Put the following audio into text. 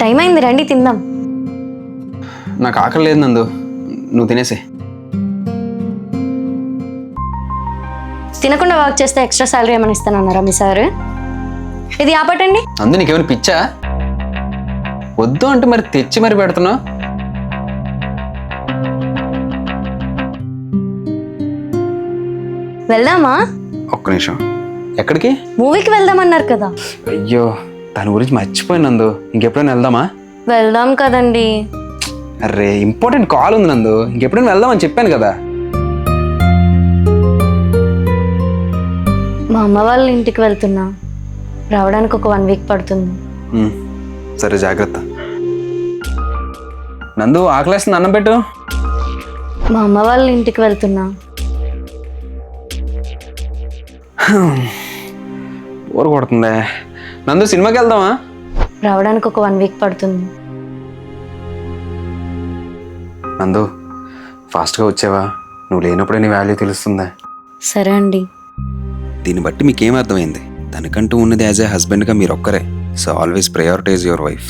Time అయింది, రండి తిందాం. నాకు ఆకలి లేదు నందు, నువ్వు తినేసే. తినకుండా వర్క్ చేస్తే ఎక్స్ట్రా సాలరీ ఏమైనా ఇస్తానన్నారా మీ సార్? ఇది ఆపటండి. నందు నీకేమైనా పిచ్చా? వద్దు అంటే మరి తెచ్చి మరి పెడుతున్నావు. వెళ్దామా? ఒక్క నిమిషం. ఎక్కడికి? మూవీకి వెళ్దామన్నారు కదా. అయ్యో, దాని గురించి మర్చిపోయాను నందు. ఇంకెప్పుడైనా వెళ్దామా? వెళ్దాం కదండి. అరే ఇంపార్టెంట్ కాల్ ఉంది నందు, ఇంకెప్పుడైనా వెళ్దామని చెప్పాను కదా. మా అమ్మ వాళ్ళ ఇంటికి వెళ్తున్నా, రావడానికి ఒక 1 వీక్ పడుతుంది. సరే జాగ్రత్త. నందు ఆకలేస్తుంది, అన్నం పెట్టు. మా అమ్మ వాళ్ళ ఇంటికి వెళ్తున్నా. బోర్ కొడుతుందే. నందు సినిమాకి వెళ్దామా? రావడానికి ఒక 1 వీక్ పడుతుంది. నందు ఫాస్ట్గా వచ్చావా? నువ్వు లేనప్పుడే నీ వాల్యూ తెలుస్తుందా? సరే అండి. దీన్ని బట్టి మీకేం అర్థమైంది? తనకంటూ ఉన్నది యాజ్ ఏ హస్బెండ్గా మీరు ఒక్కరే. So always prioritise your wife.